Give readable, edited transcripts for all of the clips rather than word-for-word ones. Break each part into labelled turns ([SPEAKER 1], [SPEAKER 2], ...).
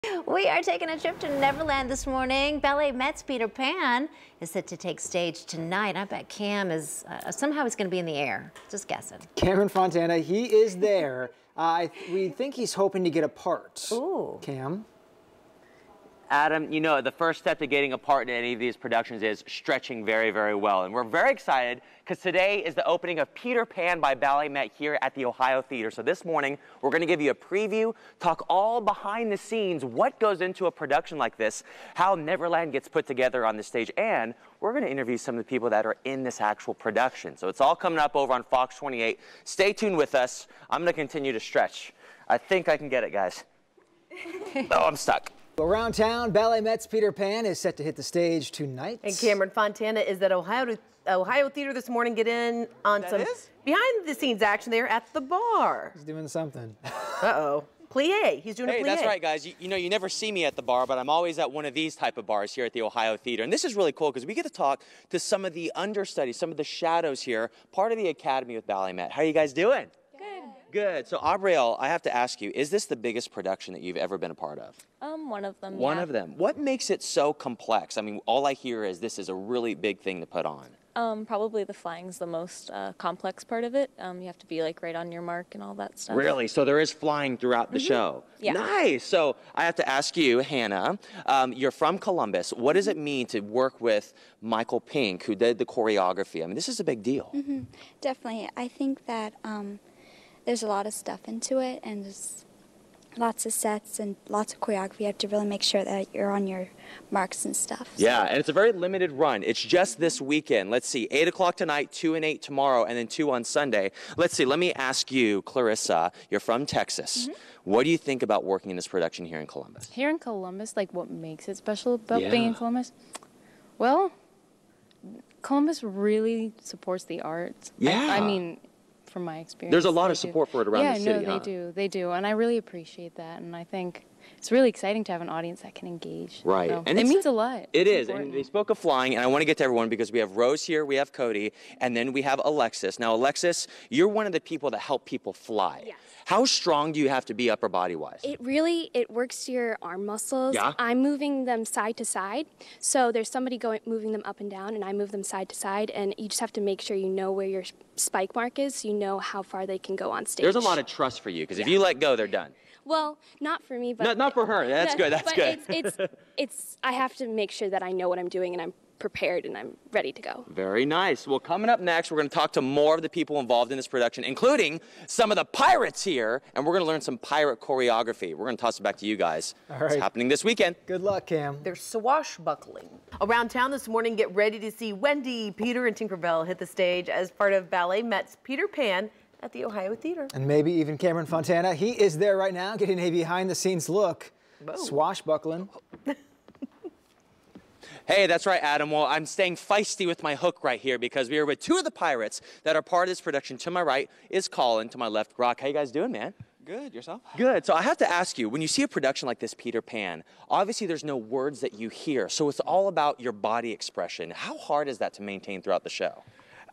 [SPEAKER 1] We are taking a trip to Neverland this morning. Ballet Met's Peter Pan is set to take stage tonight. I bet Cam is somehow he's going to be in the air. Just guessing.
[SPEAKER 2] Cameron Fontana, he is there. We think he's hoping to get a part.
[SPEAKER 1] Ooh.
[SPEAKER 2] Cam?
[SPEAKER 3] Adam, you know, the first step to getting a part in any of these productions is stretching very, very well. And we're very excited because today is the opening of Peter Pan by Ballet Met here at the Ohio Theater. So this morning, we're going to give you a preview, talk all behind the scenes, what goes into a production like this, how Neverland gets put together on the stage, and we're going to interview some of the people that are in this actual production. So it's all coming up over on Fox 28. Stay tuned with us. I'm going to continue to stretch. I think I can get it, guys. Oh, I'm stuck.
[SPEAKER 2] Around town, Ballet Met's Peter Pan is set to hit the stage tonight.
[SPEAKER 4] And Cameron Fontana is at Ohio Theater this morning. Get in on some behind-the-scenes action there at the bar.
[SPEAKER 2] He's doing something.
[SPEAKER 4] Uh-oh. Plie. He's doing a plie.
[SPEAKER 3] Hey, that's right, guys. You know, you never see me at the bar, but I'm always at one of these type of bars here at the Ohio Theater. And this is really cool because we get to talk to some of the understudies, some of the shadows here, part of the Academy with Ballet Met. How are you guys doing? Good. So, Abrielle, I have to ask you, is this the biggest production that you've ever been a part of?
[SPEAKER 5] One of them,
[SPEAKER 3] One of them. What makes it so complex? I mean, all I hear is this is a really big thing to put on.
[SPEAKER 5] Probably the flying's the most complex part of it. You have to be, like, right on your mark and all that stuff.
[SPEAKER 3] Really? So there is flying throughout the show?
[SPEAKER 5] Yeah.
[SPEAKER 3] Nice. So I have to ask you, Hannah, you're from Columbus. What does it mean to work with Michael Pink, who did the choreography? I mean, this is a big deal.
[SPEAKER 6] Definitely. I think that there's a lot of stuff into it, and there's lots of sets and lots of choreography. You have to really make sure that you're on your marks and stuff.
[SPEAKER 3] Yeah, and it's a very limited run. It's just this weekend. Let's see, 8 o'clock tonight, 2 and 8 tomorrow, and then 2 on Sunday. Let's see, let me ask you, Clarissa, you're from Texas. What do you think about working in this production here in Columbus?
[SPEAKER 7] Here in Columbus, like what makes it special about being in Columbus? Well, Columbus really supports the arts.
[SPEAKER 3] Yeah.
[SPEAKER 7] I mean, from my experience.
[SPEAKER 3] There's a lot of support for it around the city,
[SPEAKER 7] Yeah, no, they do, and I really appreciate that, and I think it's really exciting to have an audience that can engage.
[SPEAKER 3] Right.
[SPEAKER 7] So,
[SPEAKER 3] and
[SPEAKER 7] it means a lot.
[SPEAKER 3] It is, and they spoke of flying, and I want to get to everyone because we have Rose here, we have Cody, and then we have Alexis. Now, Alexis, you're one of the people that help people fly.
[SPEAKER 8] Yes.
[SPEAKER 3] How strong do you have to be upper body-wise?
[SPEAKER 8] It works your arm muscles.
[SPEAKER 3] Yeah.
[SPEAKER 8] I'm moving them side to side. So there's somebody moving them up and down, and I move them side to side. And you just have to make sure you know where your spike mark is. So you know how far they can go on stage.
[SPEAKER 3] There's a lot of trust for you, because if you let go, they're done.
[SPEAKER 8] Well, not for me, but
[SPEAKER 3] not for her. That's good. That's good.
[SPEAKER 8] It's I have to make sure that I know what I'm doing and I'm prepared and I'm ready to go.
[SPEAKER 3] Very nice. Well, coming up next, we're going to talk to more of the people involved in this production, including some of the pirates here, and we're going to learn some pirate choreography. We're going to toss it back to you guys.
[SPEAKER 2] All right.
[SPEAKER 3] It's happening this weekend.
[SPEAKER 2] Good luck, Cam.
[SPEAKER 4] They're swashbuckling. Around town this morning, get ready to see Wendy, Peter, and Tinkerbell hit the stage as part of Ballet Met's Peter Pan at the Ohio Theater.
[SPEAKER 2] And maybe even Cameron Fontana. He is there right now getting a behind-the-scenes look.
[SPEAKER 4] Whoa.
[SPEAKER 2] Swashbuckling.
[SPEAKER 3] Hey, that's right, Adam. Well, I'm staying feisty with my hook right here because we are with two of the pirates that are part of this production. To my right is Colin. To my left, Brock. How you guys doing, man?
[SPEAKER 9] Good. Yourself?
[SPEAKER 3] Good. So I have to ask you, when you see a production like this, Peter Pan, obviously there's no words that you hear, so it's all about your body expression. How hard is that to maintain throughout the show?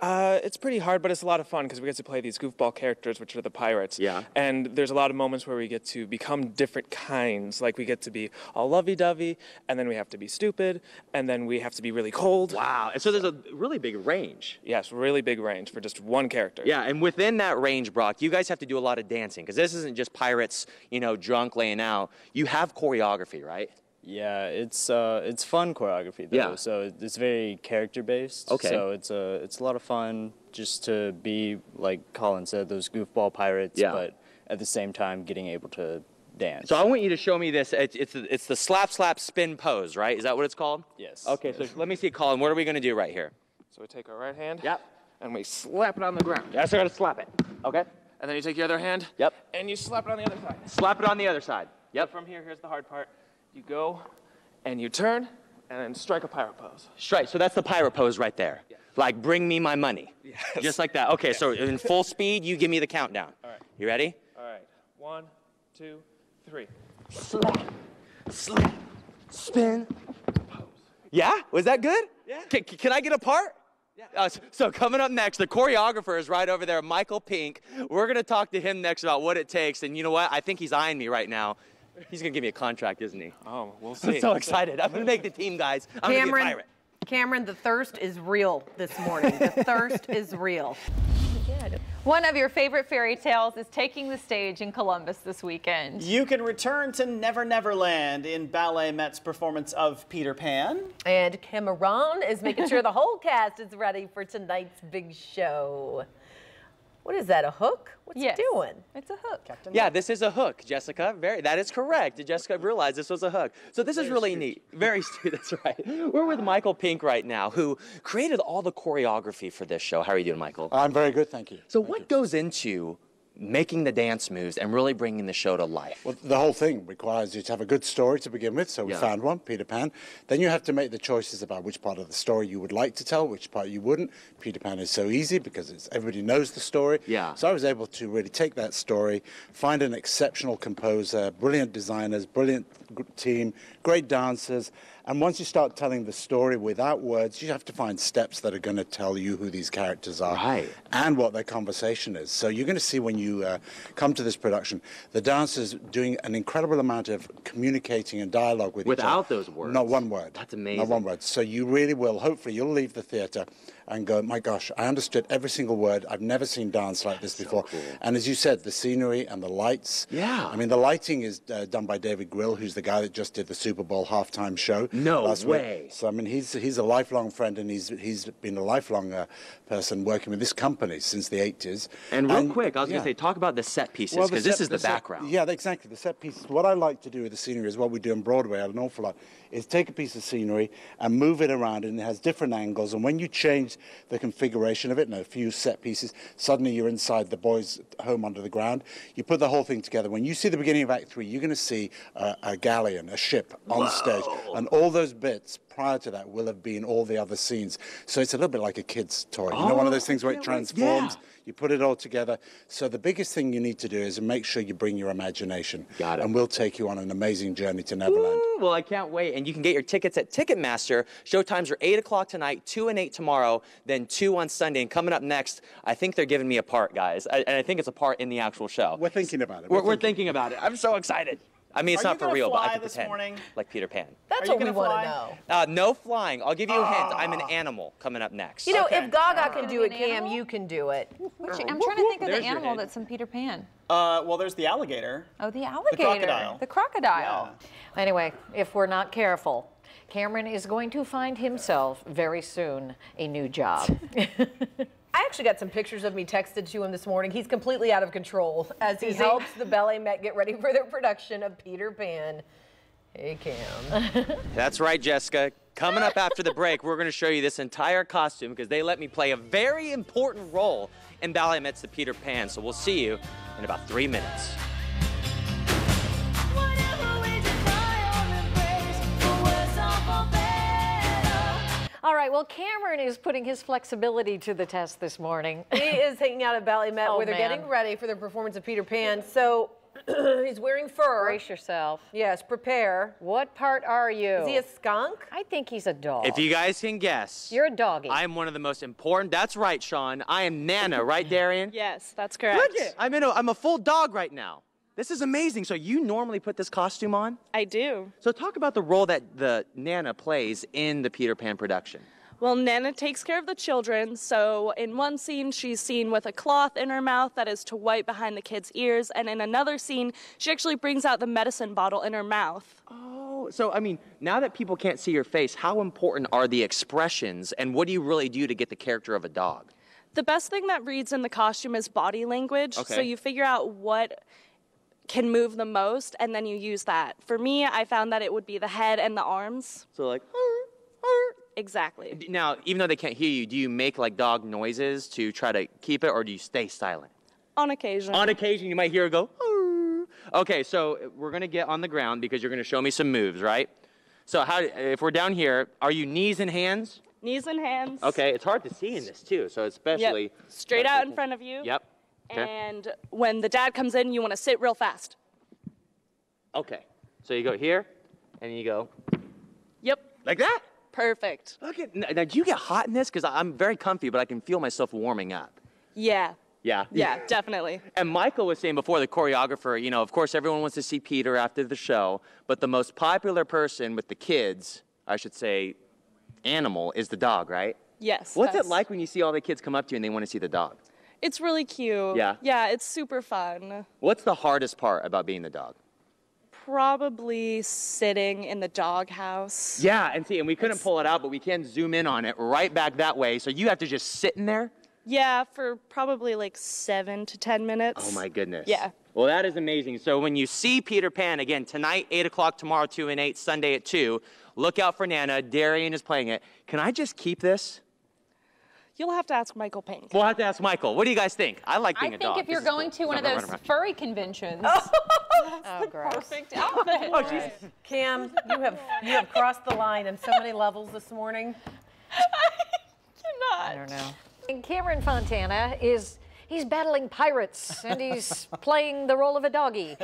[SPEAKER 9] It's pretty hard, but it's a lot of fun because we get to play these goofball characters, which are the pirates.
[SPEAKER 3] Yeah.
[SPEAKER 9] And there's a lot of moments where we get to become different kinds. Like we get to be all lovey-dovey, and then we have to be stupid, and then we have to be really cold.
[SPEAKER 3] Wow. And so there's a really big range.
[SPEAKER 9] Yes, really big range for just one character.
[SPEAKER 3] Yeah, and within that range, Brock, you guys have to do a lot of dancing because this isn't just pirates, you know, drunk laying out. You have choreography, right?
[SPEAKER 10] Yeah, it's fun choreography though.
[SPEAKER 3] Yeah.
[SPEAKER 10] So it's very character based.
[SPEAKER 3] Okay.
[SPEAKER 10] So it's a lot of fun just to be, like Colin said, those goofball pirates, but at the same time getting able to dance.
[SPEAKER 3] So I want you to show me this. It's the slap slap spin pose, right? Is that what it's called?
[SPEAKER 10] Yes.
[SPEAKER 3] Okay, so let me see, Colin. What are we going to do right here?
[SPEAKER 9] So we take our right hand.
[SPEAKER 3] Yep.
[SPEAKER 9] And we slap it on the ground.
[SPEAKER 3] Yes, I got to slap it. Okay.
[SPEAKER 9] And then you take your other hand.
[SPEAKER 3] Yep.
[SPEAKER 9] And you slap it on the other side.
[SPEAKER 3] Slap it on the other side. Yep.
[SPEAKER 9] From here, here's the hard part. You go and you turn and then strike a pirate pose.
[SPEAKER 3] Straight. So that's the pirate pose right there.
[SPEAKER 9] Yes.
[SPEAKER 3] Like, bring me my money.
[SPEAKER 9] Yes.
[SPEAKER 3] Just like that. Okay, so in full speed, you give me the countdown.
[SPEAKER 9] All right.
[SPEAKER 3] You ready?
[SPEAKER 9] All right. 1, 2, 3.
[SPEAKER 3] Slap, slap, spin, pose. Yeah? Was that good?
[SPEAKER 9] Yeah.
[SPEAKER 3] Can I get a part?
[SPEAKER 9] Yeah.
[SPEAKER 3] So coming up next, the choreographer is right over there, Michael Pink. We're going to talk to him next about what it takes. And you know what? I think he's eyeing me right now. He's gonna give me a contract, isn't he?
[SPEAKER 9] Oh, we'll see.
[SPEAKER 3] I'm so excited. I'm gonna make the team, guys. I'm gonna be a pirate.
[SPEAKER 4] Cameron, the thirst is real this morning. The thirst is real.
[SPEAKER 11] One of your favorite fairy tales is taking the stage in Columbus this weekend.
[SPEAKER 12] You can return to Never Never Land in Ballet Met's performance of Peter Pan.
[SPEAKER 4] And Cameron is making sure the whole cast is ready for tonight's big show. What is that, a hook? What's it doing?
[SPEAKER 11] It's a hook.
[SPEAKER 3] Yeah, this is a hook, Jessica. That is correct. Did Jessica realize this was a hook? So this is really neat. Very astute, that's right. We're with Michael Pink right now, who created all the choreography for this show. How are you doing, Michael?
[SPEAKER 13] I'm very good, thank you.
[SPEAKER 3] So what goes into making the dance moves and really bringing the show to life?
[SPEAKER 13] Well, the whole thing requires you to have a good story to begin with, so we found one, Peter Pan. Then you have to make the choices about which part of the story you would like to tell, which part you wouldn't. Peter Pan is so easy because everybody knows the story.
[SPEAKER 3] Yeah.
[SPEAKER 13] So I was able to really take that story, find an exceptional composer, brilliant designers, brilliant team, great dancers, and once you start telling the story without words, you have to find steps that are going to tell you who these characters are and what their conversation is. So you're going to see when you come to this production, the dancers doing an incredible amount of communicating and dialogue with each other.
[SPEAKER 3] Without those words?
[SPEAKER 13] Not one word.
[SPEAKER 3] That's amazing.
[SPEAKER 13] Not one word. So you really will, hopefully you'll leave the theatre and go, my gosh, I understood every single word. I've never seen dance like this before.
[SPEAKER 3] Cool.
[SPEAKER 13] And as you said, the scenery and the lights.
[SPEAKER 3] Yeah.
[SPEAKER 13] I mean, the lighting is done by David Grill, who's the guy that just did the Super Bowl halftime show.
[SPEAKER 3] No
[SPEAKER 13] last
[SPEAKER 3] way.
[SPEAKER 13] Week. So, I mean, he's a lifelong friend, and he's been a lifelong person working with this company since the 80s.
[SPEAKER 3] And real quick, I was going to say, talk about the set pieces, because this is the background.
[SPEAKER 13] Yeah, exactly. The set pieces. What I like to do with the scenery is what we do on Broadway an awful lot, is take a piece of scenery and move it around, and it has different angles. And when you change the configuration of it, and a few set pieces, suddenly you're inside the boys' home under the ground. You put the whole thing together. When you see the beginning of Act 3, you're going to see a galleon, a ship on stage. And all those bits prior to that will have been all the other scenes. So it's a little bit like a kid's toy. You know, one of those things where it transforms. Yeah. You put it all together. So the biggest thing you need to do is make sure you bring your imagination.
[SPEAKER 3] Got it.
[SPEAKER 13] And we'll take you on an amazing journey to Neverland.
[SPEAKER 3] Ooh, well, I can't wait. And you can get your tickets at Ticketmaster. Showtimes are 8 o'clock tonight, 2 and 8 tomorrow, then 2 on Sunday. And coming up next, I think they're giving me a part, guys. And I think it's a part in the actual show.
[SPEAKER 13] We're thinking about it.
[SPEAKER 3] We're thinking about it. I'm so excited. I mean, it's not for real, but I can pretend like Peter Pan.
[SPEAKER 4] That's what we want to know.
[SPEAKER 3] No flying. I'll give you a hint. I'm an animal coming up next.
[SPEAKER 4] You know, if Gaga can do it, Cam, you can do it.
[SPEAKER 11] I'm trying to think of the animal that's in Peter Pan.
[SPEAKER 12] Well, there's the alligator.
[SPEAKER 11] Oh, the alligator.
[SPEAKER 12] The crocodile.
[SPEAKER 11] The crocodile.
[SPEAKER 14] Yeah. Anyway, if we're not careful, Cameron is going to find himself very soon a new job.
[SPEAKER 4] I actually got some pictures of me texted to him this morning. He's completely out of control as he helps the Ballet Met get ready for their production of Peter Pan. Hey, Cam.
[SPEAKER 3] That's right, Jessica. Coming up after the break, we're going to show you this entire costume because they let me play a very important role in Ballet Met's The Peter Pan. So we'll see you in about 3 minutes.
[SPEAKER 14] All right, well, Cameron is putting his flexibility to the test this morning.
[SPEAKER 4] He is hanging out at Ballet Met where they're getting ready for their performance of Peter Pan. So he's wearing fur.
[SPEAKER 14] Brace yourself.
[SPEAKER 4] Yes, prepare.
[SPEAKER 14] What part are you?
[SPEAKER 4] Is he a skunk?
[SPEAKER 14] I think he's a dog.
[SPEAKER 3] If you guys can guess.
[SPEAKER 14] You're a doggy.
[SPEAKER 3] I am one of the most important. That's right, Sean. I am Nana, right, Darian?
[SPEAKER 5] Yes, that's correct.
[SPEAKER 3] Look it. I'm a full dog right now. This is amazing. So you normally put this costume on?
[SPEAKER 5] I do.
[SPEAKER 3] So talk about the role that the Nana plays in the Peter Pan production.
[SPEAKER 5] Well, Nana takes care of the children, so in one scene she's seen with a cloth in her mouth that is to wipe behind the kids' ears, and in another scene she actually brings out the medicine bottle in her mouth.
[SPEAKER 3] Oh, so I mean, now that people can't see your face, how important are the expressions, and what do you really do to get the character of a dog?
[SPEAKER 5] The best thing that reads in the costume is body language, so you figure out what can move the most, and then you use that. For me, I found that it would be the head and the arms.
[SPEAKER 3] So like,
[SPEAKER 5] Exactly.
[SPEAKER 3] Now, even though they can't hear you, do you make like dog noises to try to keep it, or do you stay silent?
[SPEAKER 5] On occasion.
[SPEAKER 3] On occasion, you might hear it go, Okay, so we're going to get on the ground because you're going to show me some moves, right? So if we're down here, are you knees and hands?
[SPEAKER 5] Knees and hands.
[SPEAKER 3] Okay, it's hard to see in this too, so especially...
[SPEAKER 5] Yep. Straight out in front of you.
[SPEAKER 3] Yep. Okay.
[SPEAKER 5] And when the dad comes in, you want to sit real fast.
[SPEAKER 3] Okay, so you go here, and you go...
[SPEAKER 5] Yep.
[SPEAKER 3] Like that?
[SPEAKER 5] Perfect.
[SPEAKER 3] Okay, now do you get hot in this? Because I'm very comfy, but I can feel myself warming up.
[SPEAKER 5] Yeah.
[SPEAKER 3] Yeah.
[SPEAKER 5] Yeah, definitely.
[SPEAKER 3] And Michael was saying before, the choreographer, you know, of course, everyone wants to see Peter after the show, but the most popular person with the kids, I should say, animal, is the dog, right?
[SPEAKER 5] Yes.
[SPEAKER 3] What's it like when you see all the kids come up to you and they want to see the dog?
[SPEAKER 5] It's really cute.
[SPEAKER 3] Yeah?
[SPEAKER 5] Yeah, it's super fun.
[SPEAKER 3] What's the hardest part about being the dog?
[SPEAKER 5] Probably sitting in the doghouse.
[SPEAKER 3] Yeah, and we couldn't pull it out, but we can zoom in on it right back that way. So you have to just sit in there?
[SPEAKER 5] Yeah, for probably like 7 to 10 minutes.
[SPEAKER 3] Oh my goodness.
[SPEAKER 5] Yeah.
[SPEAKER 3] Well, that is amazing. So when you see Peter Pan, again, tonight, 8 o'clock, tomorrow, 2 and 8, Sunday at 2, look out for Nana. Darian is playing it. Can I just keep this?
[SPEAKER 5] You'll have to ask Michael Pink.
[SPEAKER 3] We'll have to ask Michael. What do you guys think? I like being a dog.
[SPEAKER 11] I think if you're going to one of those furry conventions,
[SPEAKER 14] Oh, gross.
[SPEAKER 11] perfect outfit.
[SPEAKER 4] Oh, Jesus. Cam, you have crossed the line on so many levels this morning.
[SPEAKER 14] I don't know. And Cameron Fontana he's battling pirates, and he's playing the role of a doggy.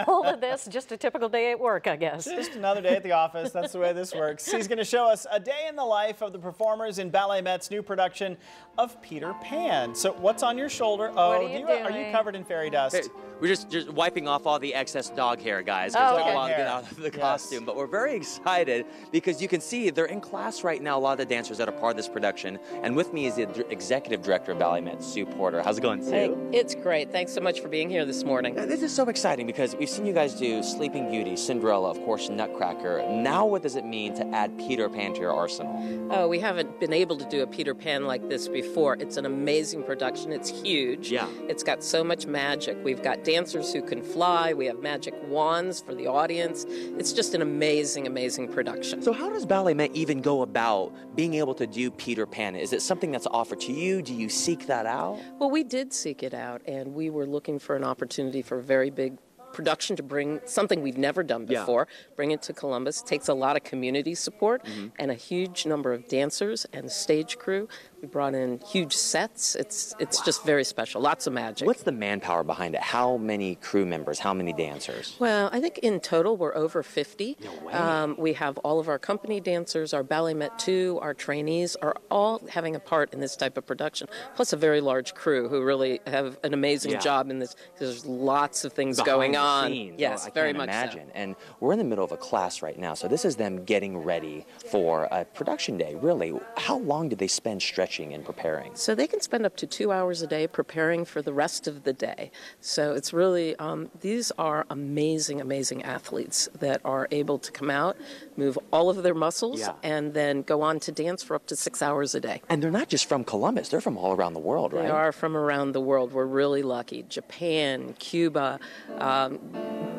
[SPEAKER 14] All of this, just a typical day at work, I guess.
[SPEAKER 12] Just another day at the office. That's the way this works. He's going to show us a day in the life of the performers in Ballet Met's new production of Peter Pan. So what's on your shoulder? Oh,
[SPEAKER 14] What are you doing?
[SPEAKER 12] Are you covered in fairy dust?
[SPEAKER 3] Hey, we're just wiping off all the excess dog hair, guys.
[SPEAKER 14] Oh,
[SPEAKER 3] It took
[SPEAKER 14] okay.
[SPEAKER 3] a while to get out of the costume. But we're very excited because you can see they're in class right now, a lot of the dancers that are part of this production. And with me is the executive director of Ballet Met, Sue Porter. How's it going, Sue?
[SPEAKER 15] Hey, it's great. Thanks so much for being here this morning.
[SPEAKER 3] This is so exciting because we've seen you guys do Sleeping Beauty, Cinderella, of course, Nutcracker. Now what does it mean to add Peter Pan to your arsenal?
[SPEAKER 15] Oh, we haven't been able to do a Peter Pan like this before. It's an amazing production. It's huge.
[SPEAKER 3] Yeah.
[SPEAKER 15] It's got so much magic. We've got dancers who can fly. We have magic wands for the audience. It's just an amazing, amazing production.
[SPEAKER 3] So how does Ballet Met even go about being able to do Peter Pan? Is it something that's offered to you? Do you seek that out?
[SPEAKER 15] Well, we did seek it out, and we were looking for an opportunity for a very big production to bring something we've never done before, bring it to Columbus. It takes a lot of community support and a huge number of dancers and stage crew. We brought in huge sets. It's just very special. Lots of magic.
[SPEAKER 3] What's the manpower behind it? How many crew members? How many dancers?
[SPEAKER 15] Well, I think in total we're over 50.
[SPEAKER 3] No way.
[SPEAKER 15] We have all of our company dancers, our Ballet Met 2, our trainees are all having a part in this type of production, plus a very large crew who really have an amazing job in this. There's lots of things going on.
[SPEAKER 3] Scenes.
[SPEAKER 15] Yes,
[SPEAKER 3] I
[SPEAKER 15] very
[SPEAKER 3] can't
[SPEAKER 15] much
[SPEAKER 3] imagine.
[SPEAKER 15] so.
[SPEAKER 3] And we're in the middle of a class right now, so this is them getting ready for a production day, really. How long do they spend stretching and preparing?
[SPEAKER 15] So they can spend up to 2 hours a day preparing for the rest of the day. So it's really, these are amazing, amazing athletes that are able to come out, move all of their muscles, and then go on to dance for up to 6 hours a day.
[SPEAKER 3] And they're not just from Columbus, they're from all around the world, right?
[SPEAKER 15] They are from around the world. We're really lucky. Japan, Cuba,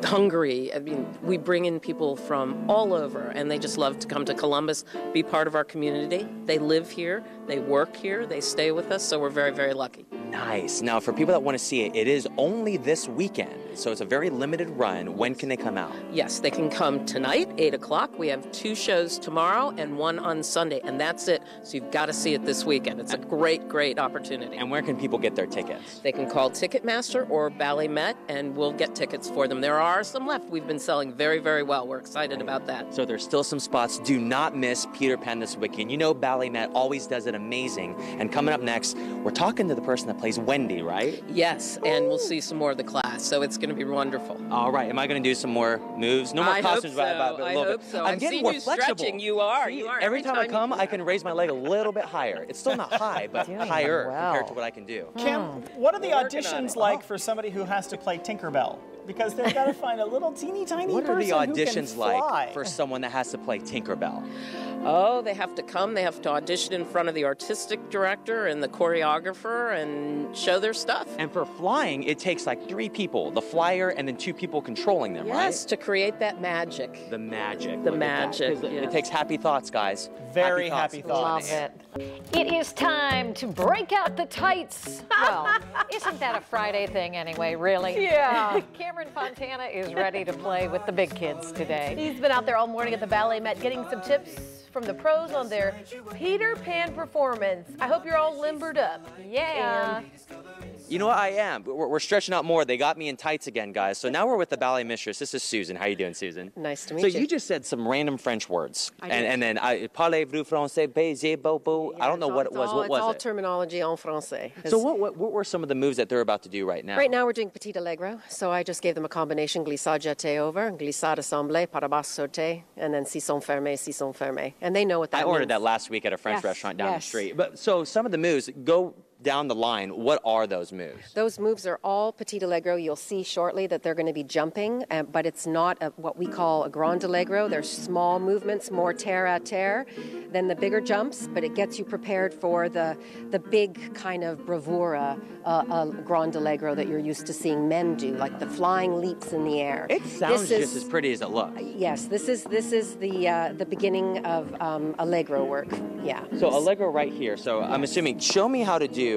[SPEAKER 15] Hungary. I mean, we bring in people from all over, and they just love to come to Columbus, be part of our community. They live here, they work here, they stay with us, so we're very, very lucky.
[SPEAKER 3] Nice. Now, for people that want to see it, it is only this weekend, so it's a very limited run. When can they come out?
[SPEAKER 15] Yes, they can come tonight, 8 o'clock. We have 2 shows tomorrow and 1 on Sunday, and that's it. So you've got to see it this weekend. It's a great, great opportunity.
[SPEAKER 3] And where can people get their tickets?
[SPEAKER 15] They can call Ticketmaster or Ballet Met, and we'll get tickets for them. There are some left. We've been selling very, very well. We're excited about that.
[SPEAKER 3] So there's still some spots. Do not miss Peter Pan this weekend. You know Ballet Met always does it amazing. And coming up next, we're talking to the person that plays Wendy, right?
[SPEAKER 15] Yes, and we'll see some more of the class, so it's going to be wonderful.
[SPEAKER 3] All right. Am I going to do some more moves? No more costumes.
[SPEAKER 15] I hope so.
[SPEAKER 3] I'm
[SPEAKER 15] I've
[SPEAKER 3] getting
[SPEAKER 15] seen
[SPEAKER 3] more
[SPEAKER 15] you
[SPEAKER 3] flexible.
[SPEAKER 15] stretching. You are.
[SPEAKER 3] Every time I come, I can raise my leg a little bit higher. It's still not high, but higher compared to what I can do.
[SPEAKER 12] Cam, what are the auditions like for somebody who has to play Tinkerbell? Because they've got to find a little teeny tiny
[SPEAKER 3] What are
[SPEAKER 12] person
[SPEAKER 3] the
[SPEAKER 12] who can
[SPEAKER 3] auditions
[SPEAKER 12] fly.
[SPEAKER 3] like for someone that has to play Tinkerbell?
[SPEAKER 15] Oh, they have to come. They have to audition in front of the artistic director and the choreographer and show their stuff.
[SPEAKER 3] And for flying, it takes like 3 people, the flyer and then 2 people controlling them, right?
[SPEAKER 15] Yes, to create that magic.
[SPEAKER 3] The magic.
[SPEAKER 15] The
[SPEAKER 3] Look at that.
[SPEAKER 15] magic,
[SPEAKER 3] 'Cause
[SPEAKER 15] yes.
[SPEAKER 3] It takes happy thoughts, guys.
[SPEAKER 12] Very happy thoughts.
[SPEAKER 14] Love it. It is time to break out the tights. Well, isn't that a Friday thing anyway, really?
[SPEAKER 4] Yeah.
[SPEAKER 14] Cameron Fontana is ready to play with the big kids today.
[SPEAKER 4] He's been out there all morning at the Ballet Met getting some tips from the pros on their Peter Pan performance. I hope you're all limbered up.
[SPEAKER 14] Yeah.
[SPEAKER 4] And
[SPEAKER 3] You know what? I am. We're stretching out more. They got me in tights again, guys. So now we're with the ballet mistress. This is Susan. How you doing, Susan?
[SPEAKER 15] Nice to meet you.
[SPEAKER 3] So you just said some random French words.
[SPEAKER 15] I did.
[SPEAKER 3] And then, parlez-vous français, baiser, bobo. I don't know what it was. What was it?
[SPEAKER 15] It's all terminology en français.
[SPEAKER 3] So what were some of the moves that they're about to do right now?
[SPEAKER 15] Right now we're doing petit allegro. So I just gave them a combination glissade jeté over, glissade assemblée, pas de basse sauté, and then sisson fermé. And they know what that means.
[SPEAKER 3] I ordered that last week at a French restaurant down the street. But so some of the moves, go down the line, what are those moves?
[SPEAKER 15] Those moves are all petit allegro. You'll see shortly that they're going to be jumping, but it's not what we call a grand allegro. They're small movements, more terre à terre than the bigger jumps, but it gets you prepared for the big kind of bravura grand allegro that you're used to seeing men do, like the flying leaps in the air.
[SPEAKER 3] It sounds just as pretty as it looks.
[SPEAKER 15] Yes, this is the beginning of allegro work. Yeah.
[SPEAKER 3] So allegro right here. So I'm assuming, show me how to do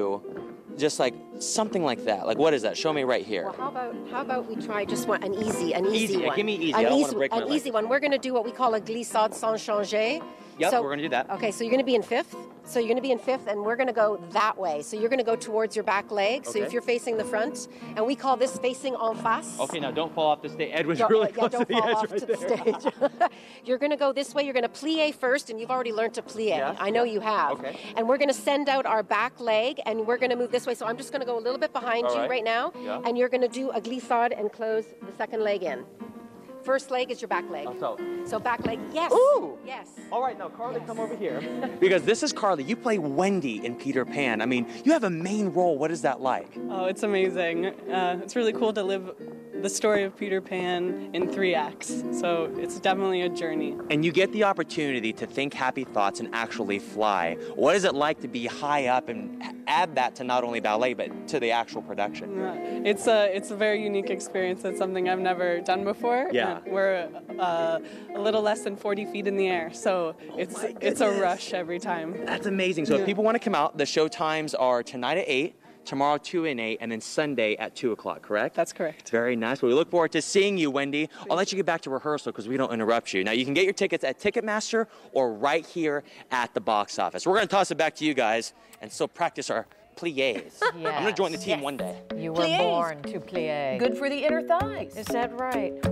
[SPEAKER 3] just like something like that. Like what is that? Show me right here.
[SPEAKER 15] Well, how about we try just an easy one.
[SPEAKER 3] Give me easy. I don't want to break my leg.
[SPEAKER 15] An easy one. We're going to do what we call a glissade sans changer.
[SPEAKER 3] Yep, we're going to do that.
[SPEAKER 15] Okay, so you're going to be in fifth. So you're going to be in fifth, and we're going to go that way. So you're going to go towards your back leg. So if you're facing the front, and we call this facing en face.
[SPEAKER 3] Okay, now don't fall off the stage. Edwin's really close to the edge right there.
[SPEAKER 15] Stage. You're going to go this way. You're going to plie first, and you've already learned to plie. Yes, I know you have.
[SPEAKER 3] Okay.
[SPEAKER 15] And we're going to send out our back leg, and we're going to move this way. So I'm just going to go a little bit behind you right now, and you're going to do a glissade and close the second leg in. First leg is your back leg. So back leg, yes.
[SPEAKER 3] Ooh.
[SPEAKER 15] Yes.
[SPEAKER 3] All right, now Carly, come over here. Because this is Carly. You play Wendy in Peter Pan. I mean, you have a main role. What is that like?
[SPEAKER 16] Oh, it's amazing. It's really cool to live the story of Peter Pan in 3 acts. So it's definitely a journey.
[SPEAKER 3] And you get the opportunity to think happy thoughts and actually fly. What is it like to be high up and add that to not only ballet, but to the actual production?
[SPEAKER 16] It's a very unique experience. It's something I've never done before.
[SPEAKER 3] Yeah.
[SPEAKER 16] We're a little less than 40 feet in the air, so it's a rush every time.
[SPEAKER 3] That's amazing. So if people want to come out, the show times are tonight at 8, tomorrow 2 and 8, and then Sunday at 2 o'clock, correct?
[SPEAKER 16] That's correct.
[SPEAKER 3] Very nice. Well, we look forward to seeing you, Wendy. I'll let you get back to rehearsal because we don't interrupt you. Now, you can get your tickets at Ticketmaster or right here at the box office. We're going to toss it back to you guys and still practice our pliés. I'm going to join the team one day.
[SPEAKER 14] You were born to plie.
[SPEAKER 4] Good for the inner thighs.
[SPEAKER 14] Is that right?